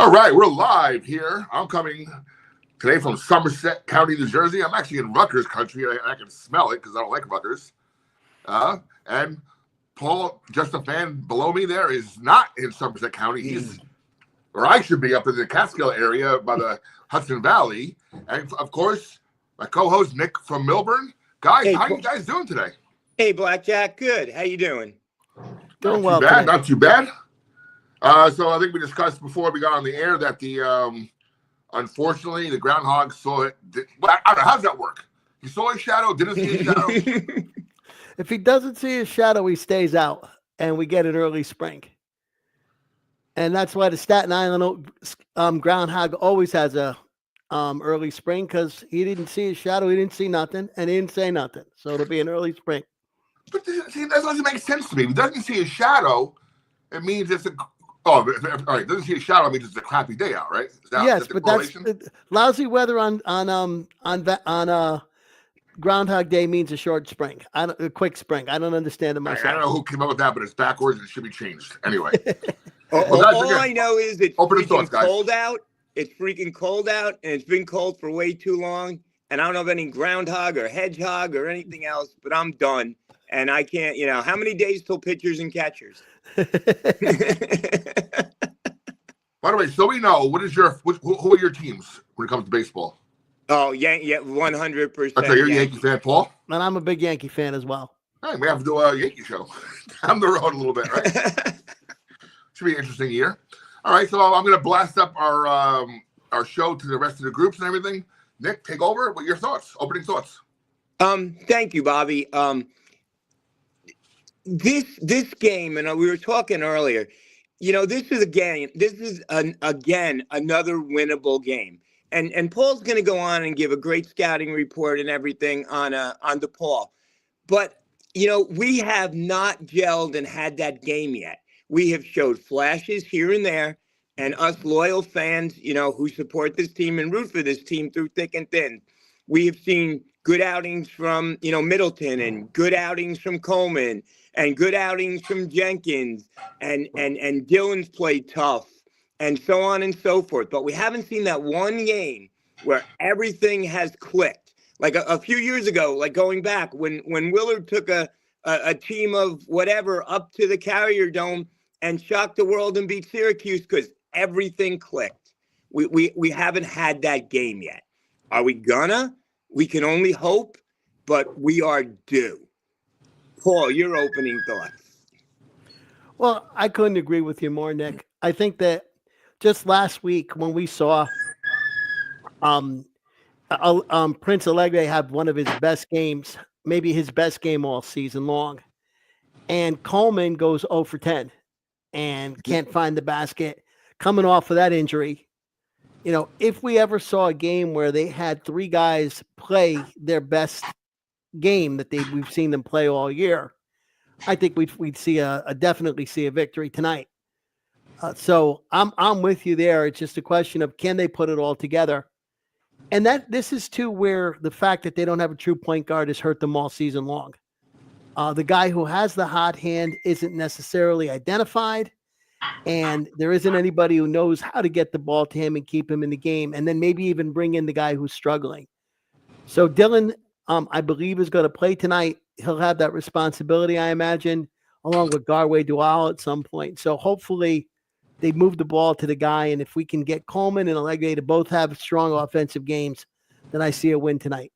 All right, we're live here. I'm coming today from Somerset County, New Jersey. I'm actually in Rutgers country. I can smell it because I don't like Rutgers. And Paul, just a fan below me there, is not in Somerset County. He's, or I should be, up in the Catskill area by the Hudson Valley. And, of course, my co-host, Nick from Milburn. Guys, Hey, how are you guys doing today? Hey, Blackjack. Good. How you doing? Doing well today. Not too bad. So I think we discussed before we got on the air that the unfortunately the groundhog saw it. Well, I don't know, how does that work? He saw a shadow, didn't see a shadow. If he doesn't see a shadow, he stays out, and we get an early spring. And that's why the Staten Island groundhog always has a early spring, because he didn't see a shadow, he didn't see nothing, and he didn't say nothing. So it'll be an early spring. But see, that doesn't make sense to me. If he doesn't see a shadow, it means it's a... Oh, all right. Doesn't see a shadow. I mean, it's a crappy day out, right? Yes, but that's lousy weather on Groundhog Day means a short spring. A quick spring. I don't understand it myself. I don't know who came up with that, but it's backwards and it should be changed anyway. All I know is it's freaking thoughts, cold out. It's freaking cold out, and it's been cold for way too long. And I don't know of any groundhog or hedgehog or anything else, but I'm done. And I can't, how many days till pitchers and catchers? By the way, so we know, who are your teams when it comes to baseball? Oh, yeah, 100%. Okay, you're a Yankee fan, Paul? And I'm a big Yankee fan as well. Hey, we have to do a Yankee show down the road a little bit, right? Should be an interesting year. All right, so I'm going to blast up our show to the rest of the groups and everything. Nick, take over. What are your thoughts? Opening thoughts. Thank you, Bobby. This game, and we were talking earlier, this is again another winnable game. And Paul's going to go on and give a great scouting report and everything on DePaul. But, we have not gelled and had that game yet. We have showed flashes here and there, and us loyal fans, who support this team and root for this team through thick and thin. We have seen good outings from, Middleton, and good outings from Coleman, and good outings from Jenkins, and Dylan's played tough, and so on and so forth. But we haven't seen that one game where everything has clicked. Like a few years ago, like going back when Willard took a team of whatever up to the Carrier Dome and shocked the world and beat Syracuse because everything clicked. We haven't had that game yet. Are we gonna? We can only hope, but we are due. Paul, your opening thoughts. Well, I couldn't agree with you more, Nick. I think that just last week when we saw Prince Allegre have one of his best games, maybe his best game all season long, and Coleman goes 0 for 10 and can't find the basket coming off of that injury. If we ever saw a game where they had three guys play their best game that we've seen them play all year, I think we'd see definitely see a victory tonight. So I'm with you there. It's just a question of, can they put it all together? And this is too where the fact that they don't have a true point guard has hurt them all season long. The guy who has the hot hand isn't necessarily identified, and there isn't anybody who knows how to get the ball to him and keep him in the game, and then maybe even bring in the guy who's struggling. So Dylan, I believe, is going to play tonight. He'll have that responsibility, I imagine, along with Garway Dual at some point. So hopefully they move the ball to the guy, and if we can get Coleman and Allegre to both have strong offensive games, then I see a win tonight.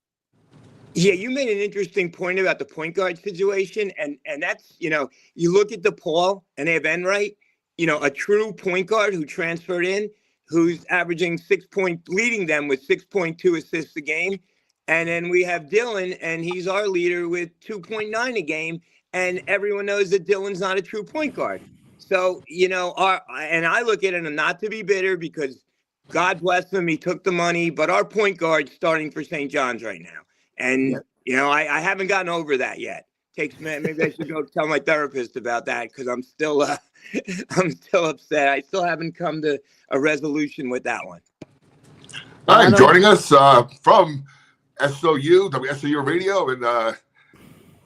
Yeah, you made an interesting point about the point guard situation, and that's, you look at DePaul, and they have Enright, a true point guard who transferred in, who's averaging leading them with 6.2 assists a game. And then we have Dylan, and he's our leader with 2.9 a game. And everyone knows that Dylan's not a true point guard. So, and I look at it, and not to be bitter, because God bless him, he took the money, but our point guard's starting for St. John's right now. And, I haven't gotten over that yet. Maybe I should go tell my therapist about that, because I'm still upset. I still haven't come to a resolution with that one. All right, joining us from SOU, WSOU Radio, and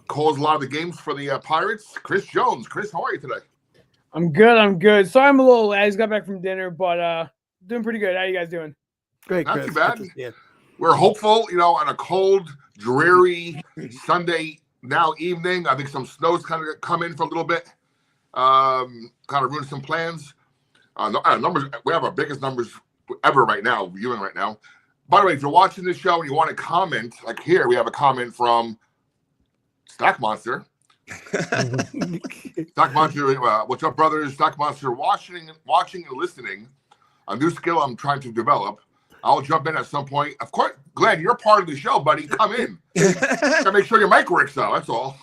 calls a lot of the games for the Pirates, Chris Jones. Chris, how are you today? I'm good. So I'm a little late. I just got back from dinner, but Doing pretty good. How you guys doing? Great, Not Chris. too bad. Good to see you. We're hopeful, on a cold, dreary Sunday now evening. I think some snow's kind of come in for a little bit. Kind of ruined some plans. Numbers. We have our biggest numbers ever right now, viewing right now. By the way, if you're watching this show and you want to comment, like here, we have a comment from Stack Monster. Stack Monster, what's up, brothers? Stack Monster, watching and listening. A new skill I'm trying to develop. I'll jump in at some point. Of course, Glenn, you're part of the show, buddy. Come in. Gotta make sure your mic works out. That's all.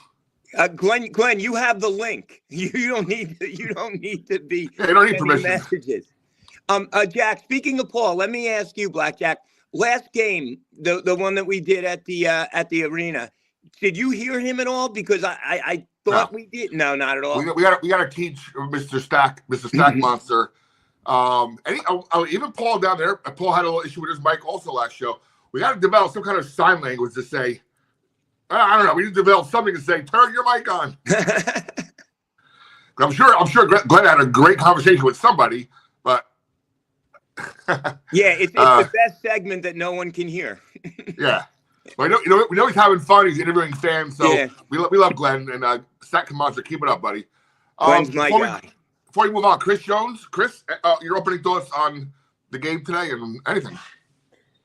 Glenn, you have the link. You don't need to be. Yeah, you don't need sending permission. Messages. Jack. Speaking of Paul, let me ask you, Blackjack. Last game, the one that we did at the arena. Did you hear him at all? Because I thought we did. No, not at all. We got to teach Mr. Stack Monster. Even Paul down there. Paul had a little issue with his mic also last show. We got to develop some kind of sign language to say. I don't know. We need to develop something to say. Turn your mic on. I'm sure Glenn had a great conversation with somebody, but yeah, it's the best segment that no one can hear. Yeah. Well, we know he's having fun. He's interviewing fans, so yeah. we love Glenn and Stack Monster. Keep it up, buddy. Glenn's my guy. Before we move on, Chris Jones. Chris, your opening thoughts on the game today and anything?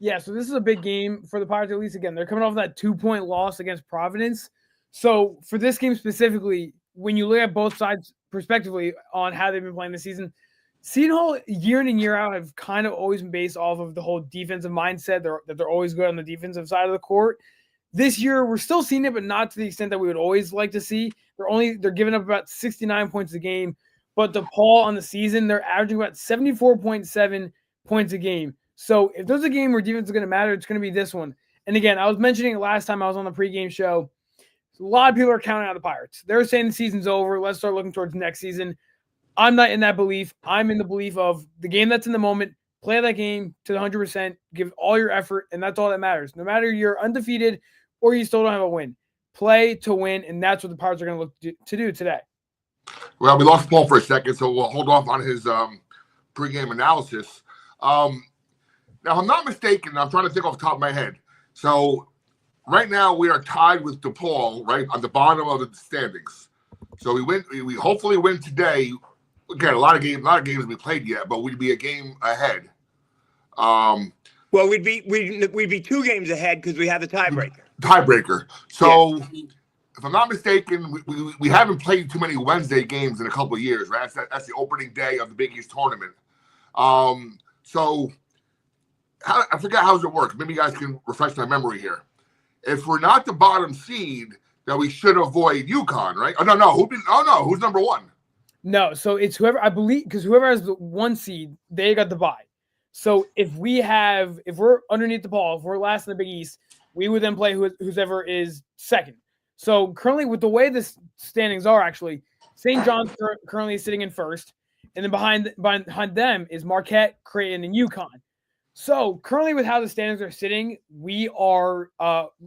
Yeah, so this is a big game for the Pirates. At least again, they're coming off that 2-point loss against Providence. So for this game specifically, when you look at both sides prospectively on how they've been playing this season, Seton Hall year in and year out have kind of always been based off of the whole defensive mindset that they're always good on the defensive side of the court. This year, we're still seeing it, but not to the extent that we would always like to see. They're giving up about 69 points a game, but DePaul on the season, they're averaging about 74.7 points a game. So if there's a game where defense is going to matter, it's going to be this one. And again, I was mentioning it last time I was on the pregame show. A lot of people are counting out the Pirates. They're saying the season's over. Let's start looking towards next season. I'm not in that belief. I'm in the belief of the game that's in the moment. Play that game to the 100%. Give all your effort, and that's all that matters. No matter you're undefeated or you still don't have a win. Play to win, and that's what the Pirates are going to look to do today. Well, we lost Paul for a second, so we'll hold off on his pregame analysis. Now, if I'm not mistaken, I'm trying to think off the top of my head. So right now we are tied with DePaul, right, on the bottom of the standings. So we hopefully win today. Again, a lot of games we played yet, but we'd be a game ahead. Well, we'd be 2 games ahead because we have a tiebreaker. So yeah. If I'm not mistaken, we haven't played too many Wednesday games in a couple of years, right? That's the opening day of the Big East tournament. So I forget how it works. Maybe you guys can refresh my memory here. If we're not the bottom seed, then we should avoid UConn, right? Oh no. Who's number 1? No, so it's whoever, I believe, because whoever has the 1 seed, they got the bye. So if we're underneath the ball, if we're last in the Big East, we would then play whoever is second. So currently, with the way the standings are, actually, St. John's currently is sitting in first, and then behind them is Marquette, Creighton, and UConn. So currently, with how the standings are sitting, we are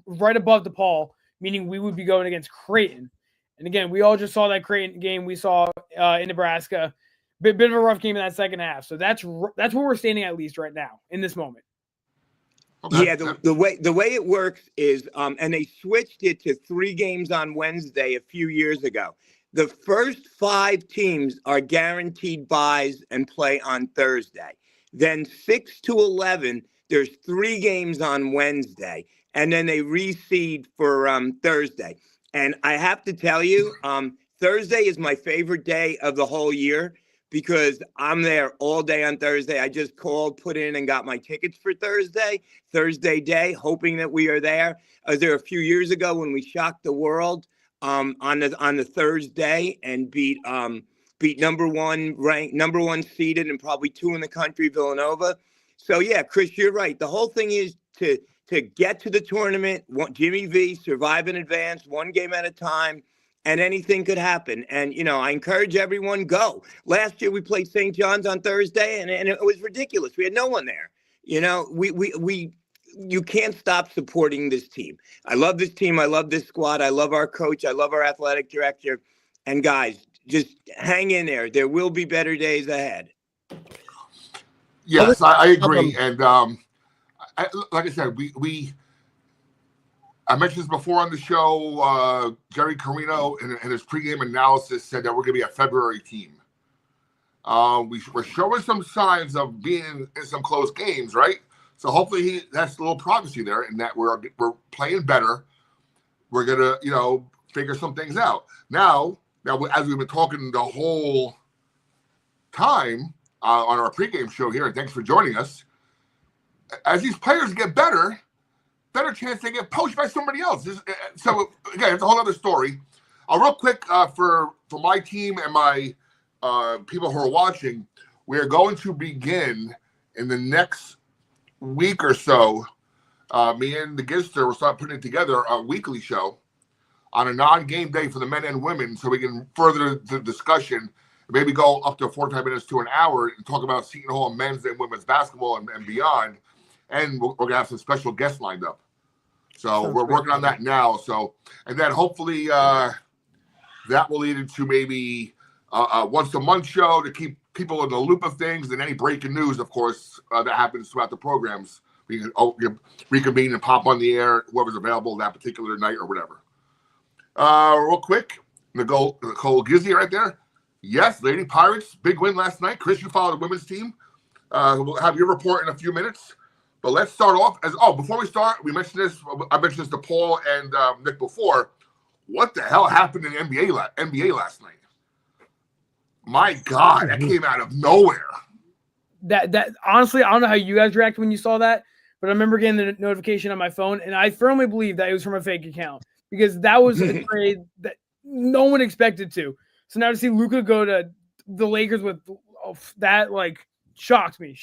right above DePaul, meaning we would be going against Creighton. And again, we all just saw that Creighton game we saw in Nebraska. Bit of a rough game in that second half. So that's where we're standing at least right now in this moment. Okay. Yeah, the way it works is, and they switched it to 3 games on Wednesday a few years ago. The first 5 teams are guaranteed byes and play on Thursday. Then 6 to 11, there's 3 games on Wednesday, and then they reseed for Thursday. And I have to tell you, Thursday is my favorite day of the whole year because I'm there all day on Thursday. I just called, put in, and got my tickets for Thursday day, hoping that we are there. I was there a few years ago when we shocked the world on the Thursday and beat number 1 seeded and probably 2 in the country, Villanova. So yeah, Chris, you're right. The whole thing is to get to the tournament, Jimmy V, survive in advance, 1 game at a time, and anything could happen. And, I encourage everyone, go. Last year we played St. John's on Thursday, and it was ridiculous. We had no one there. You can't stop supporting this team. I love this team. I love this squad. I love our coach. I love our athletic director. And guys, just hang in there. There will be better days ahead. Yes, I agree. And like I said, I mentioned this before on the show. Jerry Carino, in his pregame analysis, said that we're going to be a February team. We're showing some signs of being in some close games, right? So hopefully that's a little prophecy there, in that we're playing better. We're gonna, figure some things out. Now, as we've been talking the whole time on our pregame show here, and thanks for joining us. As these players get better chance they get poached by somebody else. So again, it's a whole other story. Real quick, for my team and my people who are watching, we are going to begin in the next week or so. Me and the Gister will start putting together a weekly show on a non-game day for the men and women, so we can further the discussion, maybe go up to 45 minutes to an hour and talk about Seton Hall men's and women's basketball and beyond. And we're going to have some special guests lined up. So we're working on that now. So, and then hopefully that will lead into maybe a once a month show to keep people in the loop of things, and any breaking news, of course, that happens throughout the programs. We can reconvene and pop on the air, whoever's available that particular night or whatever. Real quick, Nicole Gizzy right there. Yes, Lady Pirates, big win last night. Chris, you followed the women's team. We'll have your report in a few minutes. But let's start off before we start, I mentioned this to Paul and Nick before. What the hell happened in the NBA last night? My God, that came out of nowhere. That honestly, I don't know how you guys reacted when you saw that, but I remember getting the notification on my phone, and I firmly believe that it was from a fake account, because that was a trade that no one expected to. So now to see Luka go to the Lakers with that, shocked me.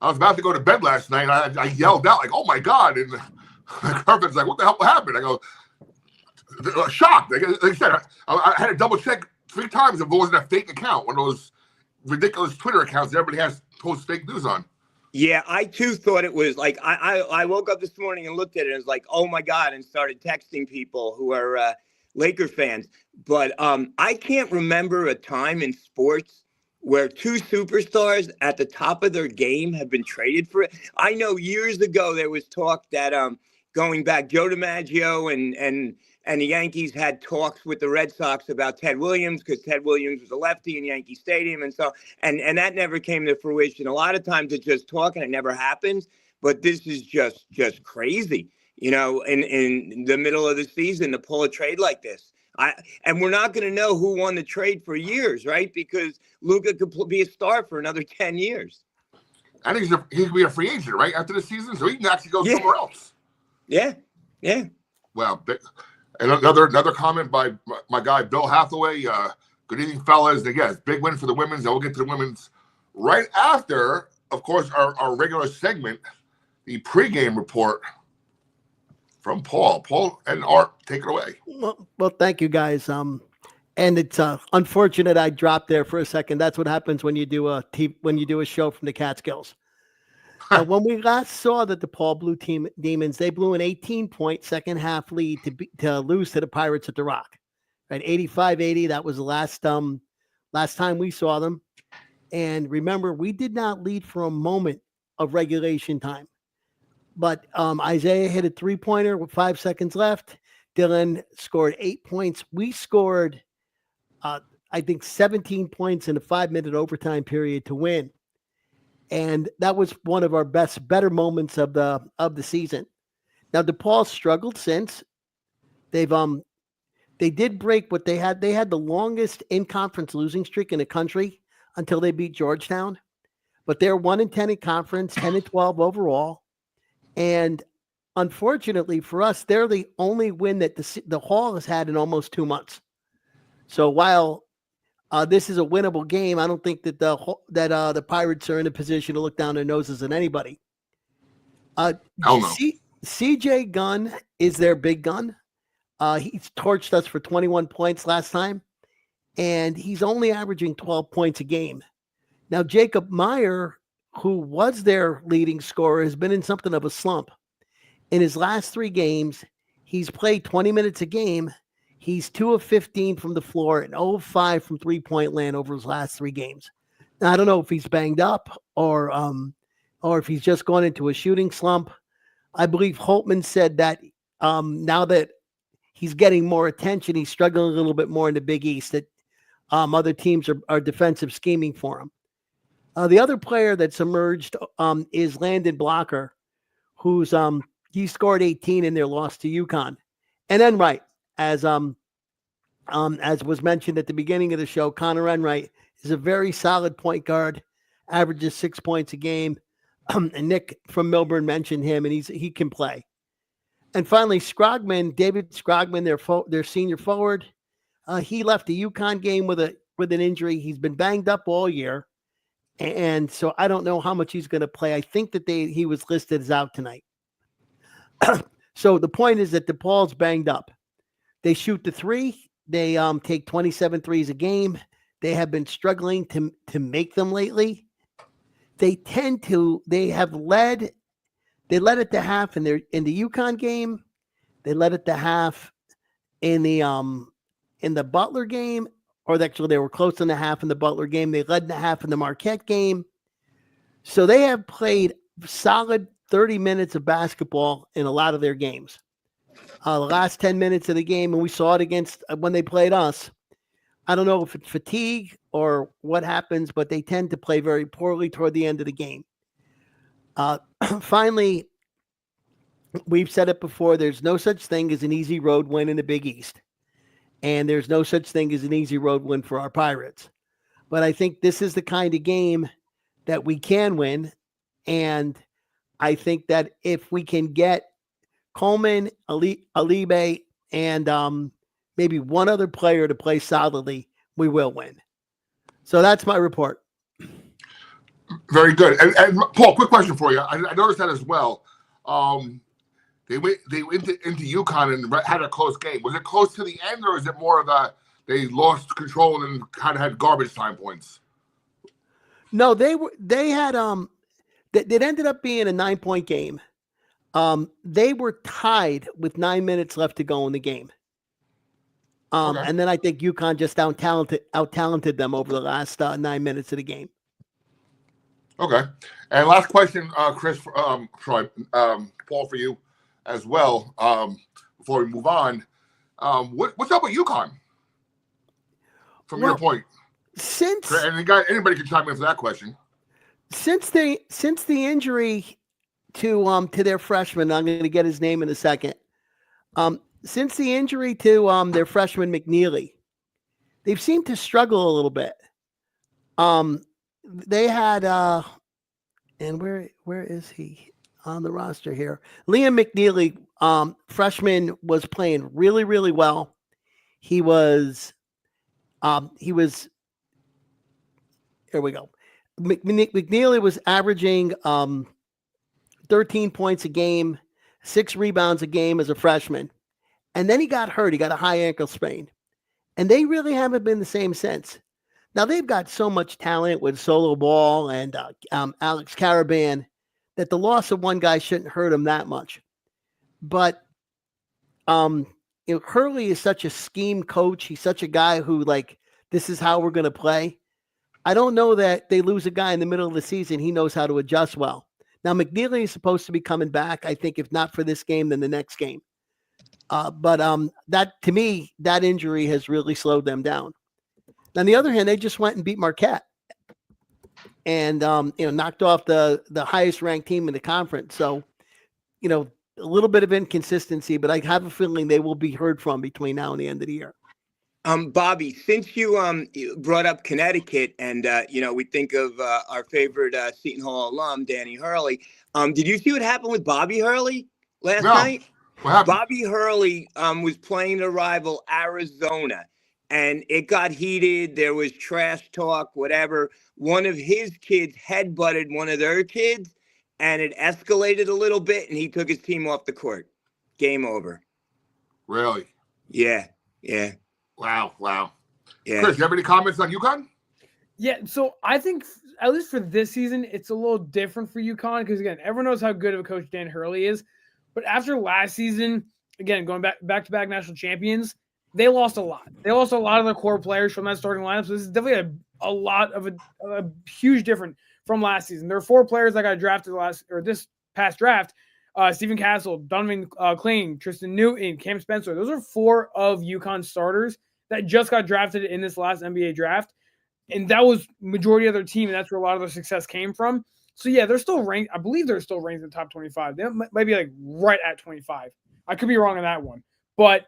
I was about to go to bed last night. I yelled out, "Oh my God!" And my girlfriend's like, "What the hell happened?" I go, shocked. Like I said, I had to double check 3 times if it wasn't a fake account, one of those ridiculous Twitter accounts that everybody has post fake news on. Yeah, I too thought it was like, I woke up this morning and looked at it and was like, oh my God, and started texting people who are Laker fans. But I can't remember a time in sports where 2 superstars at the top of their game have been traded for it. I know years ago there was talk that going back, Joe DiMaggio and the Yankees had talks with the Red Sox about Ted Williams, because Ted Williams was a lefty in Yankee Stadium, and that never came to fruition. A lot of times it's just talk and it never happens. But this is just crazy, in the middle of the season to pull a trade like this. And we're not going to know who won the trade for years, right? Because Luka could be a star for another 10 years. I think he could be a free agent, right, after the season, so he can actually go somewhere else. Yeah. Well, and another comment by my guy Bill Hathaway. Good evening, fellas. Again, it's big win for the women's, and we'll get to the women's right after, of course, our regular segment, the pregame report from Paul. Paul and Art, take it away. Well, thank you guys. And it's unfortunate I dropped there for a second. That's what happens when you do a show from the Catskills. When we last saw the DePaul Blue Demons, they blew an 18-point second half lead to lose to the Pirates at the Rock. Right, 85-80. That was the last time we saw them. And remember, we did not lead for a moment of regulation time. But Isaiah hit a 3-pointer with 5 seconds left. Dylan scored 8 points. We scored, I think, 17 points in a 5-minute overtime period to win. And that was one of our better moments of the season. Now, DePaul struggled since. They did break what they had. They had the longest in-conference losing streak in the country until they beat Georgetown. But they're 1-10 in conference, 10-12 overall. And unfortunately for us, they're the only win that the Hall has had in almost 2 months. So while this is a winnable game, I don't think that the Pirates are in a position to look down their noses at anybody. CJ Gunn is their big gun. He's torched us for 21 points last time, and he's only averaging 12 points a game. Now, Jacob Meyer, who was their leading scorer, has been in something of a slump. In his last 3 games, he's played 20 minutes a game. He's 2 of 15 from the floor and 0 of 5 from 3-point land over his last 3 games. I don't know if he's banged up or if he's just gone into a shooting slump. I believe Holtman said that now that he's getting more attention, he's struggling a little bit more in the Big East, that other teams are defensive scheming for him. The other player that's emerged is Landon Blocker, who's he scored 18 in their loss to UConn. And Enright, as was mentioned at the beginning of the show, Connor Enright is a very solid point guard, averages 6 points a game. And Nick from Milburn mentioned him, and he can play. And finally, David Scrogman, their senior forward, he left the UConn game with an injury. He's been banged up all year, and so I don't know how much he's going to play. I think that he was listed as out tonight. So the point is that DePaul's banged up. They shoot the three. They take 27 threes a game. They have been struggling to make them lately. They led at the half in the UConn game. They led at the half in the Butler game, or actually they were close in the half in the Butler game. They led in the half in the Marquette game. So they have played solid 30 minutes of basketball in a lot of their games. The last 10 minutes of the game, and we saw it against when they played us. I don't know if it's fatigue or what happens, but they tend to play very poorly toward the end of the game. Finally, we've said it before, there's no such thing as an easy road win in the Big East. And there's no such thing as an easy road win for our Pirates. But I think this is the kind of game that we can win. And I think that if we can get Coleman, Alibe, and maybe one other player to play solidly, we will win. So that's my report. Very good. And Paul, quick question for you. I noticed that as well. They went into UConn and had a close game. Was it close to the end, or is it more of they lost control and kind of had garbage time points? No, it ended up being a 9-point game. They were tied with 9 minutes left to go in the game. Okay. And then I think UConn just out-talented them over the last 9 minutes of the game. Okay. And last question, Chris, Paul, for you as well, before we move on. What's up with UConn? From your point. Anybody can chime in for that question. Since the injury to their freshman, I'm going to get his name in a second. Since the injury to their freshman McNeely, they've seemed to struggle a little bit. They had and where is he on the roster here? Liam McNeely, freshman, was playing really, really well. He was here we go. McNeely was averaging 13 points a game, 6 rebounds a game as a freshman. And then he got hurt. He got a high ankle sprain. And they really haven't been the same since. Now, they've got so much talent with Solo Ball and Alex Caravan that the loss of one guy shouldn't hurt him that much. But Hurley is such a scheme coach. He's such a guy who, this is how we're going to play. I don't know that they lose a guy in the middle of the season. He knows how to adjust well. Now, McNeely is supposed to be coming back, I think, if not for this game, then the next game. But that, to me, that injury has really slowed them down. On the other hand, they just went and beat Marquette and, knocked off the highest ranked team in the conference. So, a little bit of inconsistency, but I have a feeling they will be heard from between now and the end of the year. Bobby, since you brought up Connecticut and, we think of our favorite Seton Hall alum, Danny Hurley. Did you see what happened with Bobby Hurley last night? What happened? Bobby Hurley was playing the rival Arizona, and it got heated. There was trash talk, whatever. One of his kids headbutted one of their kids, and it escalated a little bit, and he took his team off the court. Game over. Really? Yeah. Wow. Yeah. Chris, you have any comments on UConn? Yeah, so I think, at least for this season, it's a little different for UConn because, again, everyone knows how good of a coach Dan Hurley is. But after last season, again, going back-to-back national champions, they lost a lot. They lost a lot of their core players from that starting lineup. So this is definitely a lot of a huge difference from last season. There are 4 players that got drafted this past draft. Stephen Castle, Donovan Kling, Tristan Newton, Cam Spencer. Those are 4 of UConn starters that just got drafted in this last NBA draft. And that was majority of their team, and that's where a lot of their success came from. So, yeah, they're still ranked. I believe they're still ranked in the top 25. They might be like right at 25. I could be wrong on that one. But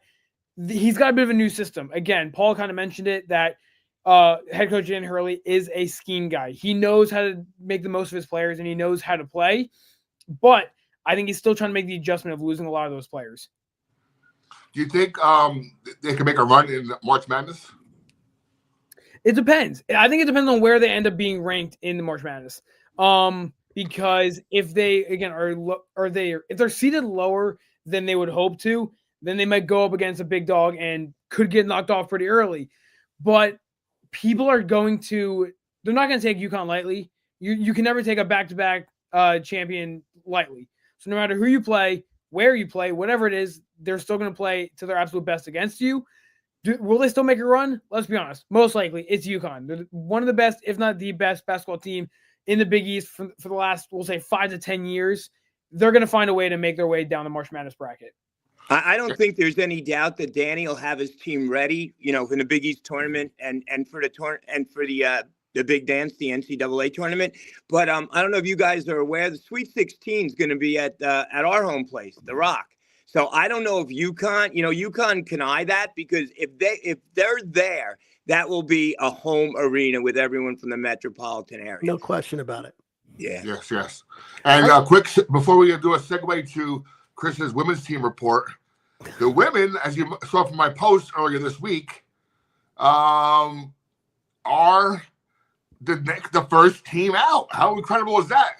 he's got a bit of a new system. Again, Paul kind of mentioned it, that head coach Dan Hurley is a scheme guy. He knows how to make the most of his players, and he knows how to play. But I think he's still trying to make the adjustment of losing a lot of those players. Do you think they can make a run in March Madness? It depends. I think it depends on where they end up being ranked in the March Madness. Because if they again if they're seated lower than they would hope to, then they might go up against a big dog and could get knocked off pretty early. But people are they're not going to take UConn lightly. You can never take a back-to-back champion lightly. So no matter who you play, where you play, whatever it is, they're still going to play to their absolute best against you. Will they still make a run? Let's be honest. Most likely, it's UConn. They're one of the best, if not the best, basketball team in the Big East for the last, we'll say, 5 to 10 years. They're going to find a way to make their way down the March Madness bracket. I don't think there's any doubt that Danny will have his team ready, for the Big East tournament and for the big dance, the NCAA tournament. But I don't know if you guys are aware, the Sweet 16 is going to be at our home place, The Rock. So I don't know if UConn can eye that, because if they're there, that will be a home arena with everyone from the metropolitan area. No question about it. Yeah. Yes. And quick, before we do a segue to Chris's women's team report, the women, as you saw from my post earlier this week, are the first team out. How incredible is that?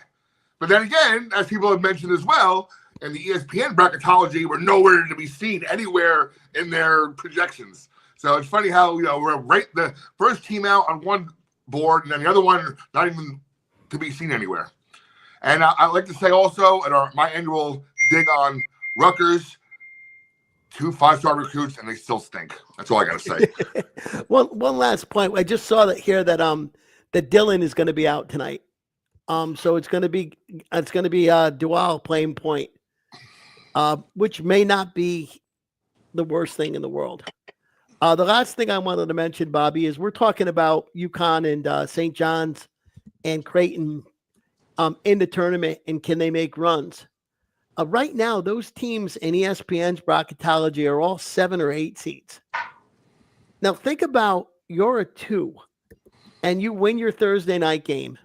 But then again, as people have mentioned as well, in the ESPN bracketology, we're nowhere to be seen anywhere in their projections. So it's funny how we're right the first team out on one board, and then the other one not even to be seen anywhere. And I'd like to say also at my annual dig on Rutgers, 2 5-star recruits, and they still stink. That's all I got to say. One last point. I just saw that Dylan is going to be out tonight. So it's going to be Dual playing point, which may not be the worst thing in the world. The last thing I wanted to mention, Bobby, is we're talking about UConn and St. John's and Creighton in the tournament, and can they make runs? Right now, those teams in ESPN's bracketology are all 7 or 8 seeds. Now, think about you're a 2, and you win your Thursday night game.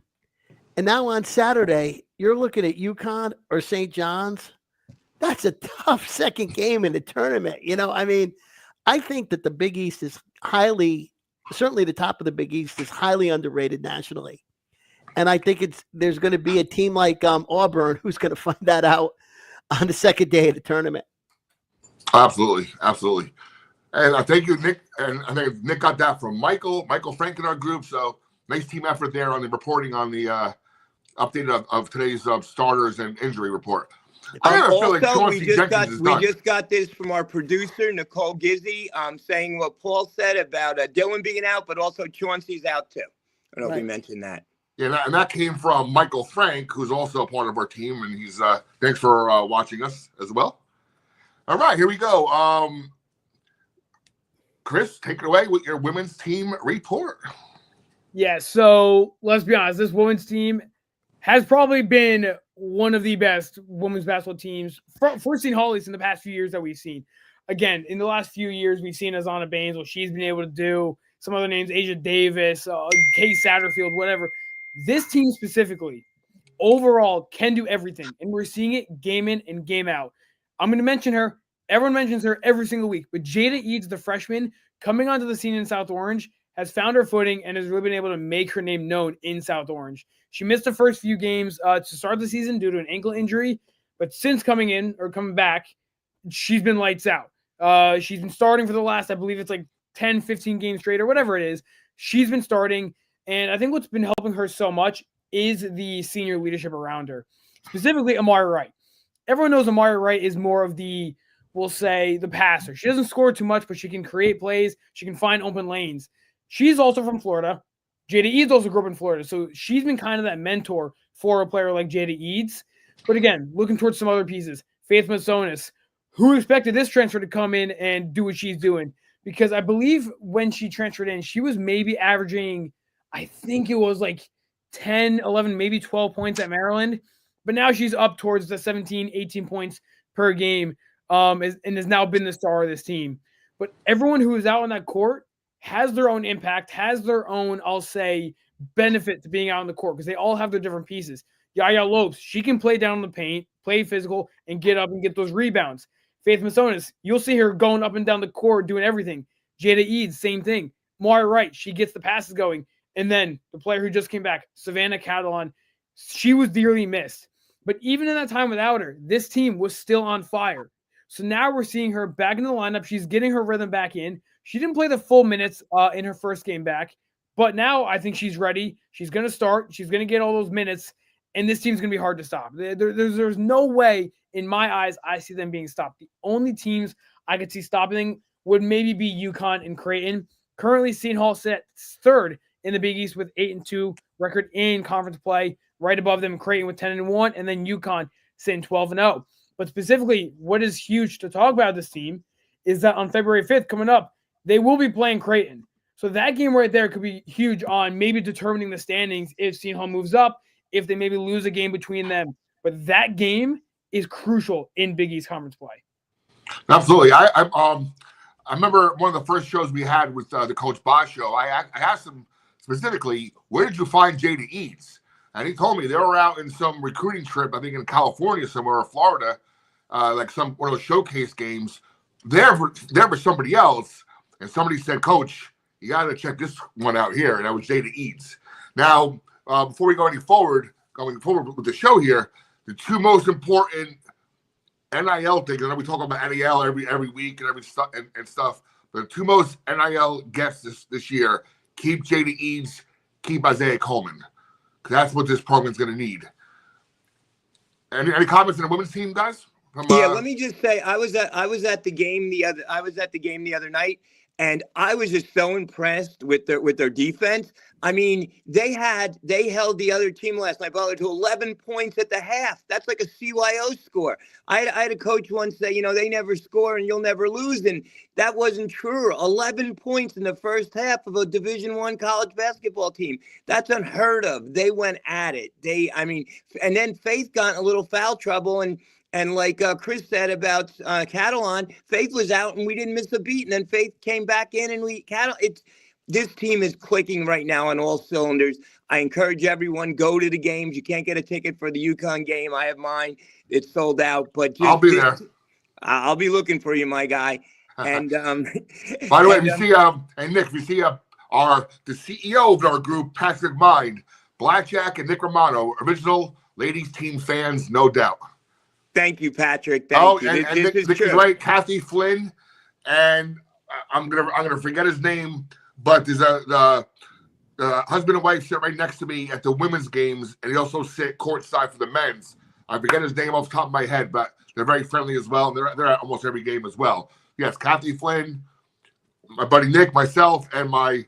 And now on Saturday, you're looking at UConn or St. John's. That's a tough second game in the tournament. I think that the Big East is certainly the top of the Big East is highly underrated nationally. And I think there's going to be a team like Auburn who's going to find that out on the second day of the tournament. Absolutely. And I thank you, Nick. And I think Nick got that from Michael Frank in our group. So nice team effort there on the reporting on the update of today's starters and injury report. I never feel like Chauncey Jenkins is done. We just got this from our producer, Nicole Gizzi, saying what Paul said about Dylan being out, but also Chauncey's out too. I don't know if we mentioned that. Yeah, and that came from Michael Frank, who's also a part of our team, and he's thanks for watching us as well. All right, here we go. Chris, take it away with your women's team report. Yeah, so let's be honest, this women's team has probably been one of the best women's basketball teams for Seton Hall in the past few years that we've seen. Again, in the last few years, we've seen Azana Baines, what she's been able to do, some other names, Asia Davis, Kate Satterfield, whatever. This team specifically, overall, can do everything, and we're seeing it game in and game out. I'm going to mention her. Everyone mentions her every single week, but Jada Eads, the freshman, coming onto the scene in South Orange, has found her footing and has really been able to make her name known in South Orange. She missed the first few games to start the season due to an ankle injury, but since coming back, she's been lights out. She's been starting for the last, I believe it's like 10, 15 games straight or whatever it is. She's been starting, and I think what's been helping her so much is the senior leadership around her, specifically Amari Wright. Everyone knows Amari Wright is more of the, we'll say, the passer. She doesn't score too much, but she can create plays. She can find open lanes. She's also from Florida, Jada Eads also grew up in Florida, so she's been kind of that mentor for a player like Jada Eads. But again, looking towards some other pieces, Faith Masonis, who expected this transfer to come in and do what she's doing? Because I believe when she transferred in, she was maybe averaging, I think it was like 10, 11, maybe 12 points at Maryland. But now she's up towards the 17, 18 points per game, and has now been the star of this team. But everyone who is out on that court has their own impact, has their own, I'll say, benefit to being out on the court because they all have their different pieces. Yaya Lopes, she can play down in the paint, play physical, and get up and get those rebounds. Faith Masonis, you'll see her going up and down the court, doing everything. Jada Eads, same thing. Mari Wright, she gets the passes going. And then the player who just came back, Savannah Catalan, she was dearly missed. But even in that time without her, this team was still on fire. So now we're seeing her back in the lineup. She's getting her rhythm back in. She didn't play the full minutes in her first game back. But now I think she's ready. She's going to start. She's going to get all those minutes. And this team's going to be hard to stop. There's no way, in my eyes, I see them being stopped. The only teams I could see stopping would maybe be UConn and Creighton. Currently, Seton Hall sits third in the Big East with 8-2 record in conference play. Right above them, Creighton with 10-1, and then UConn sitting 12-0. But specifically, what is huge to talk about this team is that on February 5th, coming up, they will be playing Creighton. So that game right there could be huge on maybe determining the standings if Seton Hall moves up, if they maybe lose a game between them. But that game is crucial in Big East conference play. Absolutely. I remember one of the first shows we had with the Coach Boss show. I asked him specifically, where did you find Jada Eads? And he told me they were out in some recruiting trip, I think in California somewhere or Florida, like some one of those showcase games. There for somebody else, and somebody said, "Coach, you got to check this one out here," and that was Jada Eads. Now, before we go going forward with the show here, the two most important NIL things. I know we talk about NIL every week and every stuff and stuff. But the two most NIL guests this year: keep Jada Eads, keep Isaiah Coleman. That's what this program's going to need. Any comments on the women's team, guys? Let me just say, I was at the game the other night, and I was just so impressed with their defense. I mean, they held the other team last night, Butler, to 11 points at the half. That's like a CYO score. I had a coach once say, they never score and you'll never lose, and that wasn't true. 11 points in the first half of a Division I college basketball team. That's unheard of. They went at it. And then Faith got in a little foul trouble, and like Chris said about Catalan, Faith was out and we didn't miss a beat, and then Faith came back in and this team is clicking right now on all cylinders. I encourage everyone, go to the games. You can't get a ticket for the UConn game. I have mine. It's sold out. But I'll be there. I'll be looking for you, my guy. And by the way, if you see and Nick, if you see the CEO of our group, Patrick Mind, Blackjack and Nick Romano, original ladies team fans, no doubt. Thank you, Patrick. Thank you. And Nick is right. Kathy Flynn, and I'm gonna forget his name. But there's the husband and wife sit right next to me at the women's games, and they also sit courtside for the men's. I forget his name off the top of my head, but they're very friendly as well. And they're at almost every game as well. Yes, Kathy Flynn, my buddy Nick, myself, and my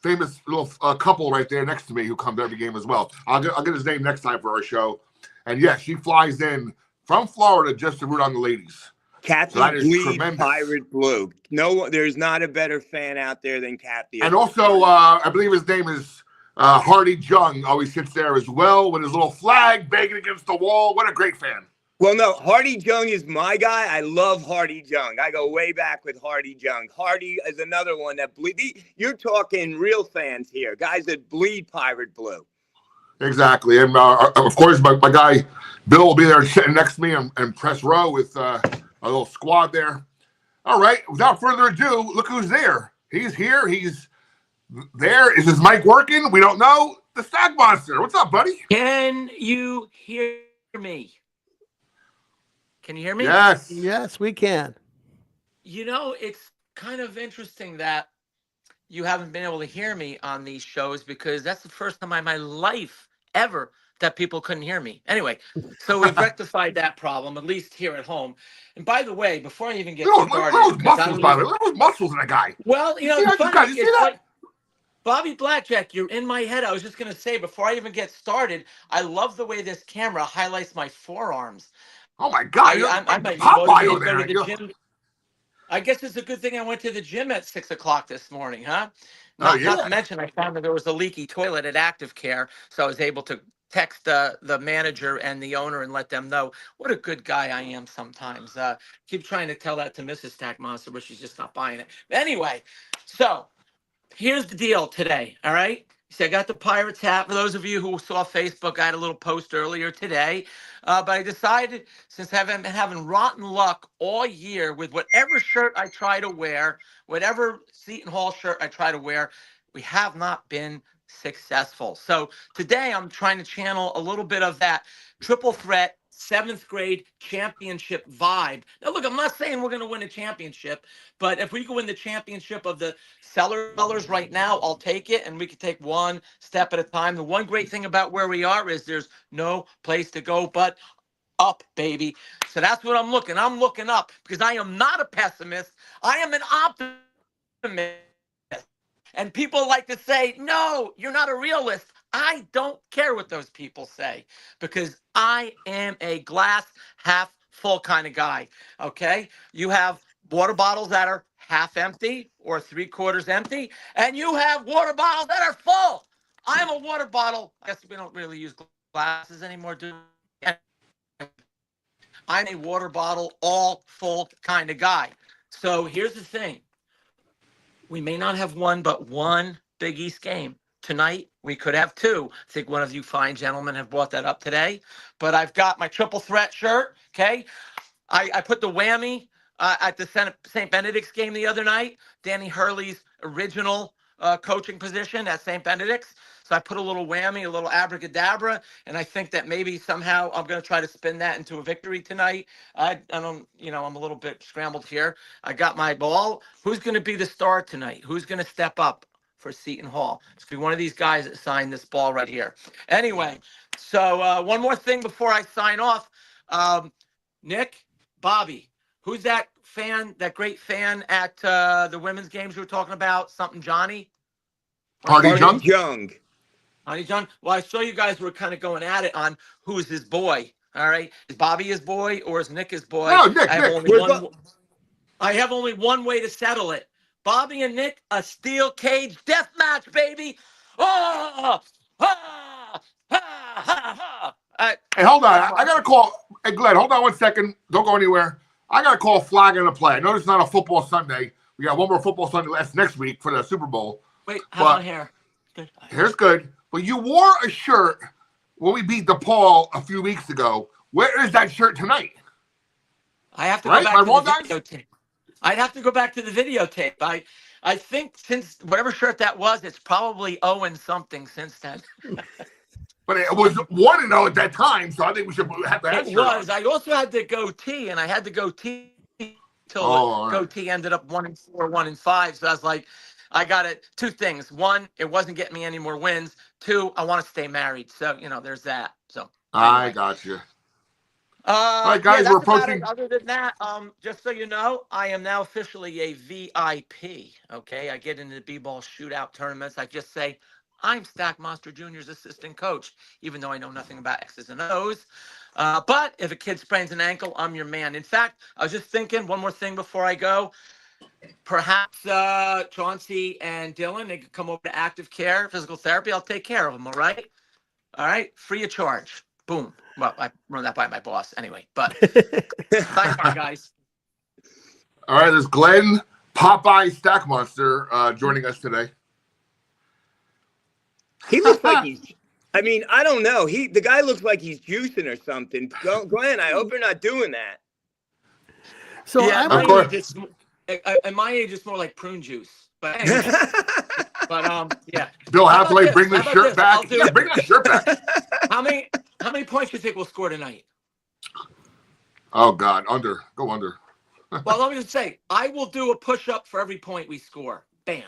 famous little couple right there next to me who come to every game as well. I'll get his name next time for our show. And yes, she flies in from Florida just to root on the ladies. Kathy bleeds pirate blue. No, there's not a better fan out there than Kathy. And also, I believe his name is Hardy Jung. Always sits there as well with his little flag banging against the wall. What a great fan. Well, no, Hardy Jung is my guy. I love Hardy Jung. I go way back with Hardy Jung. Hardy is another one that bleeds. You're talking real fans here, guys that bleed pirate blue. Exactly. And, of course, my guy Bill will be there sitting next to me and press row with a little squad there. All right. Without further ado, look who's there. He's here. He's there. Is his mic working? We don't know. The Stag Monster. What's up, buddy? Can you hear me? Can you hear me? Yes. Yes, we can. It's kind of interesting that you haven't been able to hear me on these shows because that's the first time in my life ever that people couldn't hear me. Anyway, so we've rectified that problem, at least here at home. And by the way, before I even get started, look at those muscles, by the way. Look at those muscles in that guy. Well, you see that? Bobby Blackjack, you're in my head. I was just going to say, before I even get started, I love the way this camera highlights my forearms. Oh my God! I might be Popeye motivated over to go there. to the gym. I guess it's a good thing I went to the gym at 6 o'clock this morning, huh? Not to mention, I found that there was a leaky toilet at Active Care, so I was able to text the manager and the owner and let them know what a good guy I am sometimes. Keep trying to tell that to Mrs. Stack Monster, but she's just not buying it. Anyway, so here's the deal today, all right? See, I got the Pirates hat. For those of you who saw Facebook, I had a little post earlier today. But I decided, since I've been having rotten luck all year with whatever shirt I try to wear, whatever Seton Hall shirt I try to wear, we have not been successful. So today I'm trying to channel a little bit of that triple threat 7th grade championship vibe. Now, look, I'm not saying we're going to win a championship, but if we can win the championship of the sellers right now, I'll take it, and we can take one step at a time. The one great thing about where we are is there's no place to go but up, baby. So that's what I'm looking. I'm looking up because I am not a pessimist. I am an optimist. And people like to say, no, you're not a realist. I don't care what those people say because I am a glass half full kind of guy. Okay. You have water bottles that are half empty or 3/4 empty, and you have water bottles that are full. I'm a water bottle. I guess we don't really use glasses anymore, do we? I'm a water bottle, all full kind of guy. So here's the thing. We may not have one, but one Big East game. Tonight, we could have two. I think one of you fine gentlemen have brought that up today. But I've got my triple threat shirt, okay? I put the whammy at the St. Benedict's game the other night, Danny Hurley's original coaching position at St. Benedict's. So I put a little whammy, a little abracadabra, and I think that maybe somehow I'm going to try to spin that into a victory tonight. I don't, I'm a little bit scrambled here. I got my ball. Who's going to be the star tonight? Who's going to step up for Seton Hall? It's going to be one of these guys that signed this ball right here. Anyway, so one more thing before I sign off. Nick, Bobby, who's that fan, that great fan at the women's games you were talking about? Something Johnny? Party Jung? Honey John, well, I saw you guys were kind of going at it on who's his boy. All right, is Bobby his boy or is Nick his boy? No, Nick. I have only one way to settle it. Bobby and Nick, a steel cage death match, baby. Oh, ha, ha, ha, ha. Hey, hold on. I got to call. Hey, Glenn, hold on 1 second. Don't go anywhere. I got to call flag in the play. I know it's not a football Sunday. We got one more football Sunday next week for the Super Bowl. Wait, how's my hair? Good. Hair's good. But you wore a shirt when we beat DePaul a few weeks ago. Where is that shirt tonight? I have to go back to the videotape. I'd have to go back to the videotape. I think since whatever shirt that was, it's probably 0 something since then. But it was 1-0 at that time, so I think we should have that. It was. I also had the goatee, and I had the goatee until goatee ended up 1-4, 1-5. So I was like, I got it. Two things. One, it wasn't getting me any more wins. Two, I want to stay married. So, there's that. So anyway. I got you. All right, guys, we're approaching. Other than that, just so you know, I am now officially a VIP. Okay, I get into the b-ball shootout tournaments. I just say I'm Stack Monster Jr.'s assistant coach, even though I know nothing about X's and O's. But if a kid sprains an ankle, I'm your man. In fact, I was just thinking one more thing before I go. Perhaps Chauncey and Dylan, they could come over to Active Care, Physical Therapy. I'll take care of them, all right? All right, free of charge. Boom. Well, I run that by my boss anyway, but bye, guys. All right, there's Glenn Popeye Stack Monster joining us today. He looks like he's, I don't know. The guy looks like he's juicing or something. Glenn, I hope you're not doing that. So yeah, at my age, it's more like prune juice. But anyway, yeah. Bill Hathaway, bring the shirt back. Yeah, bring the shirt back. How many points do you think we'll score tonight? Oh God, under. Go under. Well, let me just say, I will do a push-up for every point we score. Bam.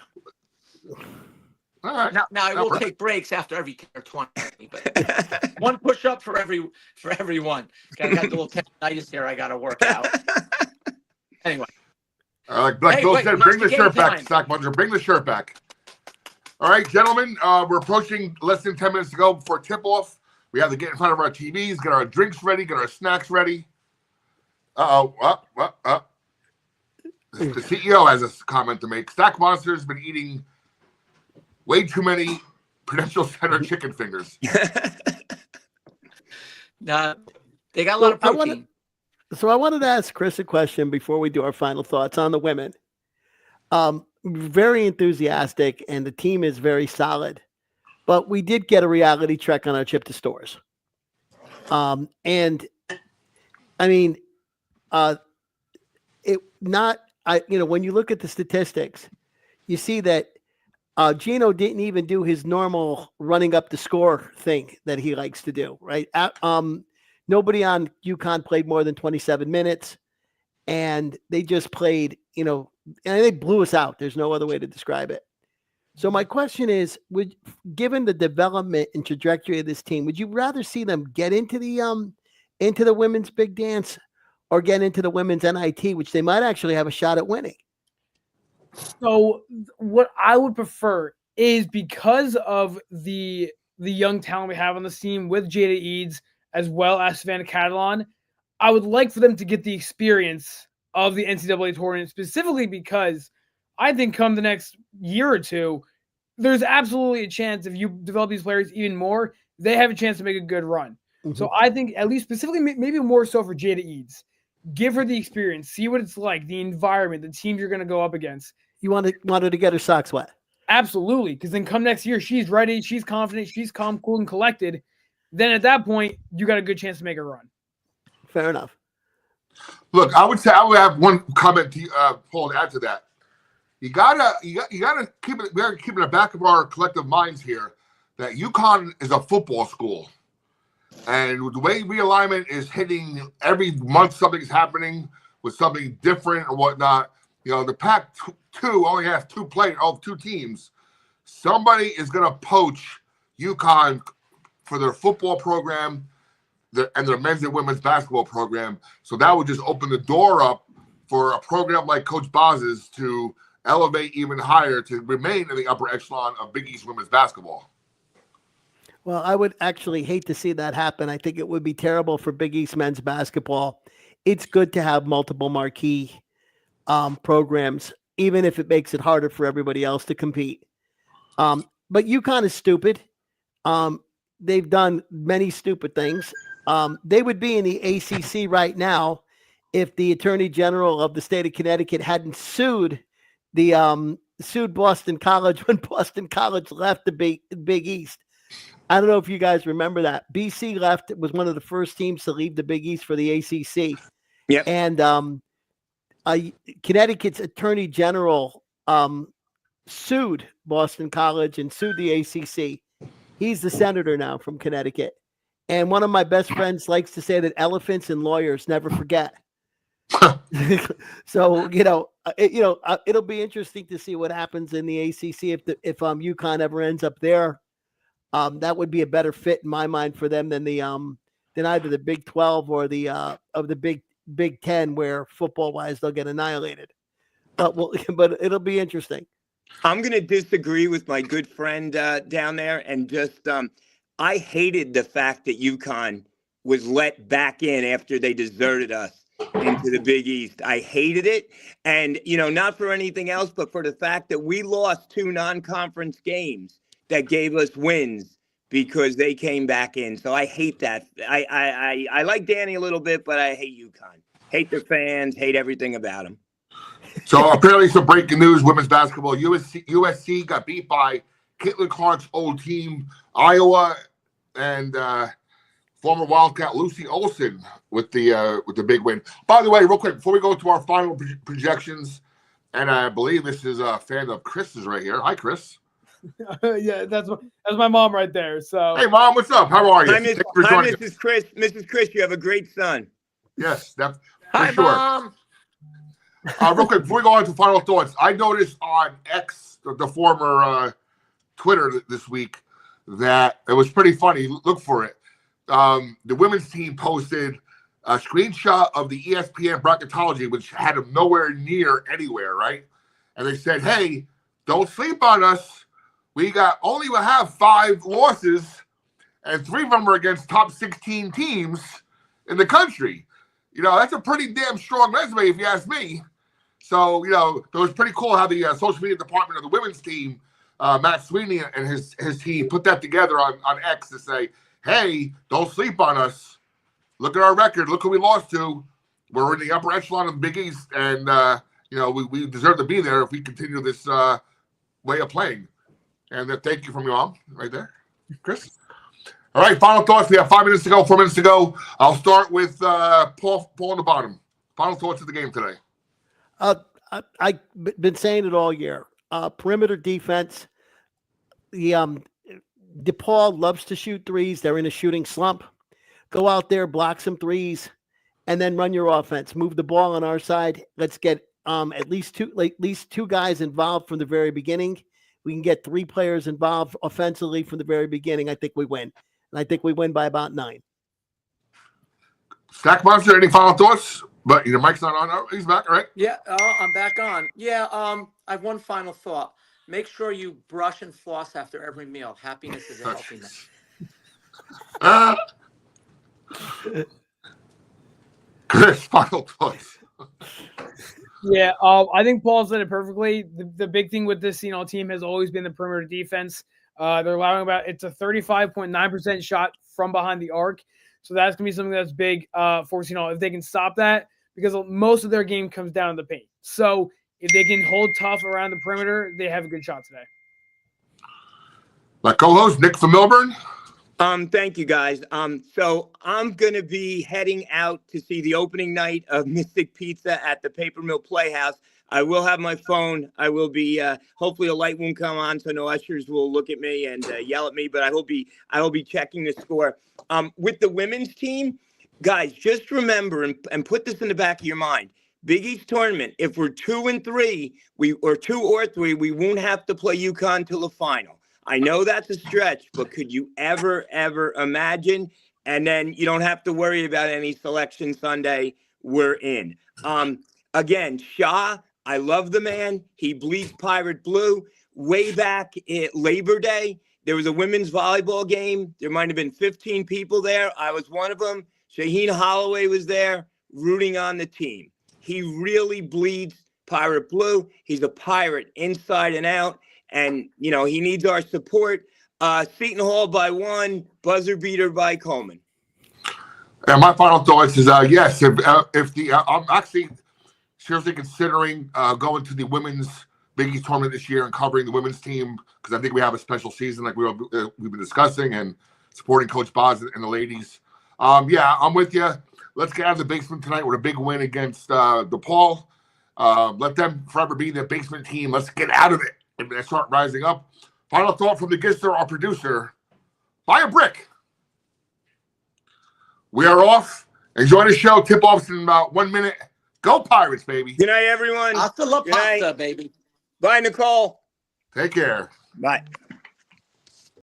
All right. Now I will take breaks after every 10 or 20, but one push-up for everyone. I got the little tendonitis here I got to work out. Anyway. Like Bill said, bring the shirt back, Stack Monster. Bring the shirt back. All right, gentlemen, we're approaching less than 10 minutes to go before tip-off. We have to get in front of our TVs, get our drinks ready, get our snacks ready. The CEO has a comment to make. Stack Monster's been eating way too many Prudential Center chicken fingers. Nah, they got a lot of protein. So I wanted to ask Chris a question before we do our final thoughts on the women. Very enthusiastic, and the team is very solid. But we did get a reality check on our trip to stores. And I mean, when you look at the statistics, you see that Gino didn't even do his normal running up the score thing that he likes to do, right? Nobody on UConn played more than 27 minutes, and they just played, and they blew us out. There's no other way to describe it. So my question is, given the development and trajectory of this team, would you rather see them get into the women's big dance or get into the women's NIT, which they might actually have a shot at winning? So what I would prefer is, because of the young talent we have on the team with Jada Eads as well as Savannah Catalan, I would like for them to get the experience of the NCAA tournament, specifically because I think come the next year or two, there's absolutely a chance if you develop these players even more, they have a chance to make a good run. Mm-hmm. So I think at least specifically, maybe more so for Jada Eads, give her the experience, see what it's like, the environment, the teams you're going to go up against. You want her to get her socks wet? Absolutely, because then come next year, she's ready, she's confident, she's calm, cool, and collected. Then at that point, you got a good chance to make a run. Fair enough. Look, I would have one comment to Paul, to add to that. You gotta keep it. We gotta keep in the back of our collective minds here that UConn is a football school, and the way realignment is hitting every month, something's happening with something different or whatnot. The Pac-2 only has two teams. Somebody is gonna poach UConn for their football program and their men's and women's basketball program. So that would just open the door up for a program like Coach Boz's to elevate even higher, to remain in the upper echelon of Big East women's basketball. Well, I would actually hate to see that happen. I think it would be terrible for Big East men's basketball. It's good to have multiple marquee programs, even if it makes it harder for everybody else to compete. But UConn is stupid. They've done many stupid things. They would be in the ACC right now if the Attorney General of the state of Connecticut hadn't sued Boston College when Boston College left the Big East. I don't know if you guys remember that. BC left. It was one of the first teams to leave the Big East for the ACC. Yeah. And Connecticut's Attorney General sued Boston College and sued the ACC. He's the senator now from Connecticut. And one of my best friends likes to say that elephants and lawyers never forget. So, it'll be interesting to see what happens in the ACC if UConn ever ends up there. That would be a better fit in my mind for them than either the Big 12 or the Big 10, where football wise they'll get annihilated. But it'll be interesting. I'm going to disagree with my good friend down there, and just I hated the fact that UConn was let back in after they deserted us into the Big East. I hated it, and not for anything else, but for the fact that we lost 2 non-conference games that gave us wins because they came back in. So I hate that. I like Danny a little bit, but I hate UConn. Hate their fans. Hate everything about them. So apparently some breaking news, women's basketball. USC got beat by Caitlin Clark's old team, Iowa, and former Wildcat Lucy Olson with the big win. By the way, real quick, before we go to our final projections, and I believe this is a fan of Chris's right here. Hi, Chris. Yeah, that's my mom right there. So hey, Mom, what's up? How are you? Hi, Mrs. Chris. Mrs. Chris, you have a great son. Yes, that's Hi, sure. Mom. Real quick, before we go on to final thoughts, I noticed on X, the former Twitter this week, that it was pretty funny. Look for it. The women's team posted a screenshot of the ESPN bracketology, which had them nowhere near anywhere, right? And they said, hey, don't sleep on us. we have 5 losses, and 3 of them are against top 16 teams in the country. That's a pretty damn strong resume, if you ask me. So, it was pretty cool how the social media department of the women's team, Matt Sweeney and his team, put that together on X to say, hey, don't sleep on us. Look at our record. Look who we lost to. We're in the upper echelon of the Big East, and, we deserve to be there if we continue this way of playing. And thank you from your mom right there, Chris. All right, final thoughts. We have 5 minutes to go, 4 minutes to go. I'll start with Paul on the bottom. Final thoughts of the game today. I've been saying it all year. Perimeter defense. The DePaul loves to shoot threes. They're in a shooting slump. Go out there, block some threes, and then run your offense. Move the ball on our side. Let's get at least two guys involved from the very beginning. We can get 3 players involved offensively from the very beginning. I think we win. And I think we win by about 9. Stack Monster, any final thoughts? But your mic's not on. Oh, he's back, all right? Yeah, I'm back on. Yeah, I have one final thought. Make sure you brush and floss after every meal. Happiness is a healthy meal. Chris, final thoughts. Yeah, I think Paul said it perfectly. The big thing with this team has always been the perimeter defense. They're allowing it's a 35.9% shot from behind the arc. So that's going to be something that's big for if they can stop that, because most of their game comes down to the paint. So if they can hold tough around the perimeter, they have a good shot today. My co-host, Nick from Milburn. Thank you, guys. So I'm going to be heading out to see the opening night of Mystic Pizza at the Paper Mill Playhouse. I will have my phone. I will be, hopefully a light won't come on, so no ushers will look at me and yell at me, but I will be checking the score. With the women's team, guys, just remember and put this in the back of your mind. Big East tournament, if we're 2 and 3, we won't have to play UConn till the final. I know that's a stretch, but could you ever imagine? And then you don't have to worry about any selection Sunday. We're in. Again, Shah, I love the man. He bleeds pirate blue. Way back at Labor Day, there was a women's volleyball game. There might have been 15 people there. I was one of them. Shaheen Holloway was there rooting on the team. He really bleeds pirate blue. He's a pirate inside and out. And, he needs our support. Seton Hall by 1, buzzer beater by Coleman. And my final thoughts is, yes, I'm actually seriously considering going to the women's Big East tournament this year and covering the women's team, because I think we have a special season like we've been discussing, and supporting Coach Boz and the ladies. Yeah, I'm with you. Let's get out of the basement tonight with a big win against DePaul. Let them forever be the basement team. Let's get out of it and start rising up. Final thought from the Gister, our producer. Buy a brick. We are off. Enjoy the show. Tip-offs in about 1 minute. Go Pirates, baby. Good night, everyone. Hasta la Good night. pasta, baby. Bye, Nicole. Take care. Bye.